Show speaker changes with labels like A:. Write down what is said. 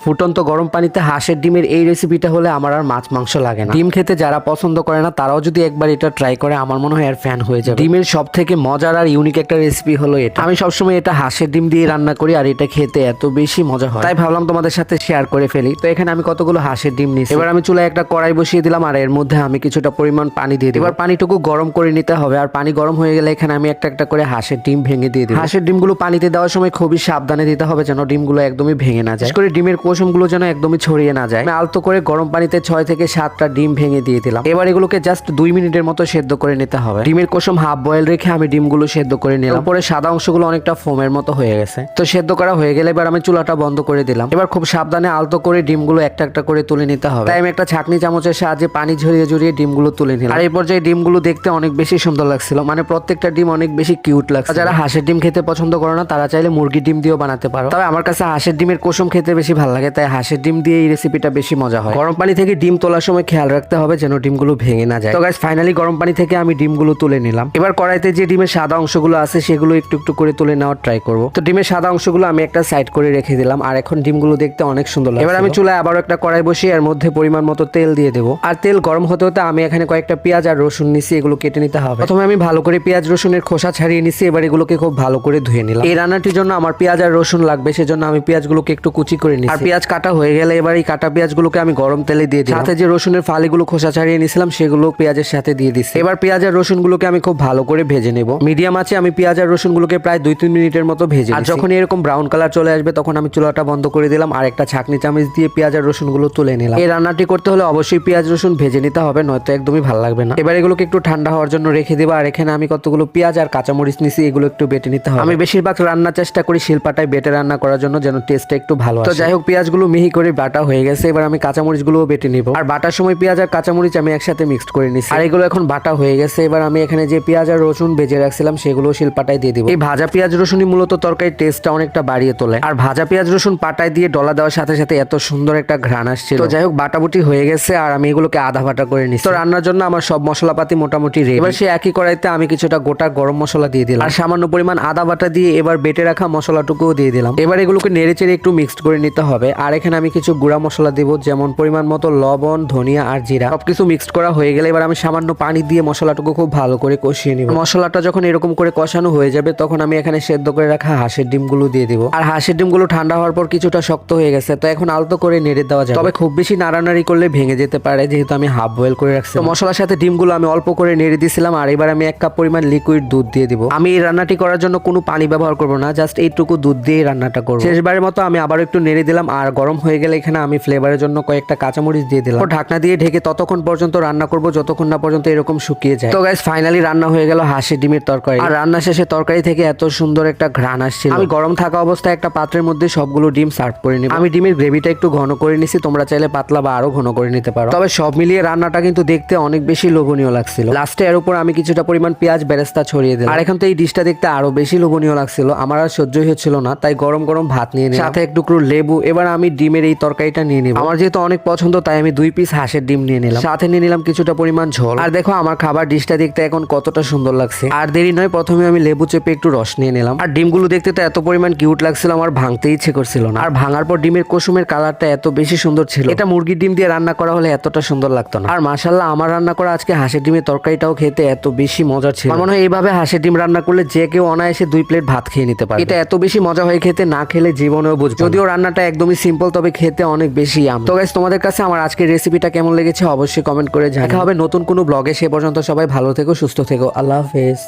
A: ফুটন্ত গরম পানিতে হাঁসের ডিমের এই রেসিপিটা হলে আমার আর মাছ মাংস লাগে না। ডিম খেতে যারা পছন্দ করে না তারাও যদি একবার এটা ট্রাই করে আমার মনে হয় আর ফ্যান হয়ে যাবে। ডিমের সব থেকে মজার আর ইউনিক একটা রেসিপি হলো এটা। আমি সবসময় এটা হাঁসের ডিম দিয়ে রান্না করি আর এটা খেতে এত বেশি মজা হয়, তাই ভাবলাম তোমাদের সাথে শেয়ার করে ফেলি। তো এখানে আমি কতগুলো হাঁসের ডিম নিয়েছি। এবার আমি চুলায় একটা কড়াই বসিয়ে দিলাম আর এর মধ্যে আমি কিছুটা পরিমাণ পানি দিয়ে দিই। এবার পানিটুকু গরম করে নিতে হবে আর পানি গরম হয়ে গেলে এখানে আমি একটা একটা করে হাঁসের ডিম ভেঙে দিয়ে দিই। হাঁসের ডিমগুলো পানিতে দেওয়ার সময় খুবই সাবধানে দিতে হবে যেন ডিমগুলো একদমই ভেঙে না যায়, করে ডিমের কোষমগুলো যেন একদমই ছড়িয়ে না যায়। আমি আলতো করে গরম পানিতে 6 থেকে 7টা ডিম ভেঙে দিয়ে দিলাম। এবার এগুলোকে জাস্ট 2 মিনিটের মতো সেদ্ধ করে নিতে হবে। ডিমের কোষম হাফ বয়েল রেখে আমি ডিমগুলো সেদ্ধ করে নিলাম। পরে সাদা অংশগুলো অনেকটা ফোমের মতো হয়ে গেছে। তো সেদ্ধ করা হয়ে গেলে এবার আমি চুলাটা বন্ধ করে দিলাম। এবার খুব সাবধানে আলতো করে ডিমগুলো একটা একটা করে তুলে নিতে হবে। তাই আমি একটা ছাঁকনি চামচের সাহায্যে পানি ঝরিয়ে ঝরিয়ে ডিমগুলো তুলে নিলাম। আর এই পর্যায়ে ডিমগুলো দেখতে অনেক বেশি সুন্দর লাগছিল, মানে প্রত্যেকটা ডিম অনেক বেশি কিউট লাগছে। যারা হাঁসের ডিম খেতে পছন্দ করে না তারা চাইলে মুরগির ডিম দিয়েও বানাতে পারো, তবে আমার কাছে হাঁসের ডিমের কোষম খেতে বেশি ভালো লাগে, তাই হাঁসের ডিম দিয়ে এই রেসিপিটা বেশি মজা হয়। গরম পানি থেকে ডিম তোলার সময় খেয়াল রাখতে হবে যেন ডিমগুলো ভেঙে না যায়। তো গাইস ফাইনালি গরম পানি থেকে আমি ডিমগুলো তুলে নিলাম। এবার কড়াইতে যে ডিমের সাদা অংশগুলো আছে সেগুলো একটু একটু করে তুলে নেওয়ার ট্রাই করব। তো ডিমের সাদা অংশগুলো আমি একটা সাইড করে রেখে দিলাম আর এখন ডিমগুলো দেখতে অনেক সুন্দর লাগে। এবার আমি চুলায় আবারও একটা কড়াই বসিয়ে এর মধ্যে পরিমাণ মতো তেল দিয়ে দেবো। আর তেল গরম হতে হতে আমি এখানে কয়েকটা পেঁয়াজ আর রসুন নিছি, এগুলো কেটে নিতে হবে। প্রথমে আমি ভালো করে পেঁয়াজ রসুনের খোসা ছাড়িয়ে নিছি। এবার এগুলোকে খুব ভালো করে ধুয়ে নিলাম। এই রান্নাটির জন্য আমার পেঁয়াজ আর রসুন লাগবে, সেজন্য আমি পেঁয়াজগুলোকে একটু কুচি করে নিছি। আর পেঁয়াজ কাটা হয়ে গেলে এবার এই কাটা পেঁয়াজগুলোকে আমি গরম তেলে দিয়ে দিই। সাথে যে রসুনের ফালিগুলো খোসা ছাড়িয়ে নিছিলাম সেগুলো পেঁয়াজের সাথে দিয়ে দিচ্ছি। এবার পেঁয়াজ আর রসুনগুলোকে আমি খুব ভালো করে ভেজে নেব। মিডিয়াম আছে আমি পেঁয়াজ আর রসুনগুলোকে প্রায় 2-3 মিনিটের মতো ভেজে। আর যখন এরকম ব্রাউন কালার চলে আসবে তখন আমি চুলাটা বন্ধ করে দিলাম আর একটা ছাঁকনি চামচ দিয়ে পেঁয়াজ আর রসুনগুলো তুলে নিলাম। এই রান্নাটি করতে হলে অবশ্যই পেঁয়াজ রসুন ভেজে নিতে হবে, নয়তো একদমই ভালো লাগবে না। এবার এগুলোকে একটু ঠান্ডা হওয়ার জন্য রেখে দেবো। আর এখানে আমি কতগুলো পেঁয়াজ আর কাঁচামরিচ নিছি, এগুলো একটু বেটে নিতে হবে। আমি বেশিরভাগ রান্নার চেষ্টা করি শিলপাটায় বেটে রান্না করার জন্য, যেন টেস্টটা একটু ভালো আসে। তো যাই হোক পেঁয়াজগুলো মিহি করে বাটা হয়ে গেছে। এবার আমি কাঁচামরিচগুলোও বেটে নিব। আর বাটার সময় পেঁয়াজ আর কাঁচামরিচ আমি একসাথে মিক্সড করে নিছি। আর এগুলো এখন বাটা হয়ে গেছে। এবার আমি এখানে যে পেঁয়াজ আর রসুন ভেজে রাখছিলাম সেগুলো শিলপাটায় দিয়ে দিব। এই ভাজা পেঁয়াজ রসুনই মূলত তরকারির টেস্টটা অনেকটা বাড়িয়ে তোলে। আর ভাজা পেঁয়াজ রসুন পাটায় দিয়ে ডলা দেওয়ার সাথে সাথে এত সুন্দর একটা ঘ্রাণ আসছিল। তো যাই হোক বাটাবুটি হয়ে গেছে আর আমি এগুলোকে আধা বাটা করে নিছি। তো রান্নার জন্য আমার সব মশলাপাতি মোটামুটি রেডি। এবার সেই একই কড়াইতে আমি কিছুটা গোটা গরম মশলা দিয়ে দিলাম আর সামান্য পরিমাণ আদা বাটা দিয়ে এবার বেটে রাখা মশলাটুকুও দিয়ে দিলাম। এবার এগুলোকে নেড়ে চেড়ে একটু মিক্সড করে নিতে হবে। আর এখানে আমি কিছু গুঁড়া মশলা দেবো, যেমন পরিমাণ মতো লবণ, ধনিয়া আর জিরা। সবকিছু মিক্সড করা হয়ে গেলে এবার আমি সামান্য পানি দিয়ে মশলাটুকু খুব ভালো করে কষিয়ে নিব। মশলাটা যখন এরকম করে কষানো হয়ে যাবে তখন আমি এখানে সেদ্ধ করে রাখা হাঁসের ডিমগুলো দিয়ে দিব। আর হাঁসের ডিমগুলো ঠান্ডা হওয়ার পর কিছুটা শক্ত হয়ে গেছে, তো এখন আলতো করে নেড়ে দেওয়া যাবে। তবে খুব বেশি নাড়ানাড়ি করলে ভেঙে যেতে পারে, যেহেতু আমি হাফ বয়েল করে রাখছি। তো মশলার সাথে ডিমগুলো আমি অল্প করে নেড়ে দিয়েছিলাম। আর এবার আমি 1 কাপ পরিমাণ লিকুইড দুধ দিয়ে দিব। আমি এই রান্নাটি করার জন্য কোনো পানি ব্যবহার করব না, জাস্ট এইটুকু দুধ দিয়ে রান্নাটা করব। শেষবারের মতো আমি আবার একটু নেড়ে দিলাম। আর গরম হয়ে গেলে এখানে আমি ফ্লেভারের জন্য কয়েকটা কাঁচামরিচ দিয়ে দিলাম। ঢাকনা দিয়ে ঢেকে ততক্ষণ পর্যন্ত রান্না করব যতক্ষণ না পর্যন্ত এরকম শুকিয়ে যায়। তো গাইস ফাইনালি রান্না হয়ে গেল হাঁসের ডিমের তরকারি। আর রান্না শেষে তরকারি থেকে এত সুন্দর একটা ঘ্রাণ আসছিল। আমি গরম থাকা অবস্থায় একটা পাত্রের মধ্যে সবগুলো ডিম সার্ভ করে নিব। আমি ডিমের গ্রেভিটা একটু ঘন করে নিছি, তোমরা চাইলে পাতলা বা আরো ঘন করে নিতে পারো। তবে সব মিলিয়ে রান্নাটা কিন্তু দেখতে অনেক বেশি লোভনীয় লাগছিল। লাস্টে এর উপর আমি কিছুটা পরিমাণ পেঁয়াজ বেরেস্তা ছড়িয়ে দিলাম। আর এখন তো এই ডিশটা দেখতে আরো বেশি লোভনীয় লাগছিল, আমার আর সহ্যই হচ্ছিল না, তাই গরম গরম ভাত নিয়ে নিলাম, সাথে একটু লেবু। এবার আমি ডিমের এই তরকারিটা নিয়ে নিব। আমার যেহেতু অনেক পছন্দ তাই আমি 2 পিস হাঁসের ডিম নিয়ে নিলাম, সাথে নিয়ে নিলাম কিছুটা পরিমাণ ঝোল। আর দেখো আমার খাবার ডিশটা দেখতে এখন কতটা সুন্দর লাগছে। আর দেরি নয়, প্রথমে আমি লেবু চেপে একটু রস নিয়ে নিলাম। আর ডিমগুলো দেখতে তো এত পরিমাণ কিউট লাগছিল আমার ভাঙতে ইচ্ছে করছিল না। আর ভাঙার পর ডিমের কুসুমের কালারটা এত বেশি সুন্দর ছিল, এটা মুরগির ডিম দিয়ে রান্না করা হলে এতটা সুন্দর লাগতো না। আর মাশাআল্লাহ আমার রান্না করা আজকে হাঁসের ডিমের তরকারিটাও খেতে এত বেশি মজা ছিল। আমার মনে হয় এইভাবে হাঁসের ডিম রান্না করলে যে কেউ অনায়াসে 2 প্লেট ভাত খেয়ে নিতে পারে। এটা এত বেশি মজা হয় খেতে, না খেলে জীবনেও বুঝবে। যদিও রান্নাটা একদমই সিম্পল, তবে খেতে অনেক বেশি ইয়াম। তো গাইস তোমাদের কাছে আমার আজকের রেসিপিটা কেমন লেগেছে অবশ্যই কমেন্ট করে জানাও। দেখা হবে নতুন কোনো ব্লগে, সে পর্যন্ত সবাই ভালো থেকো, সুস্থ থেকো। আল্লাহ হাফেজ।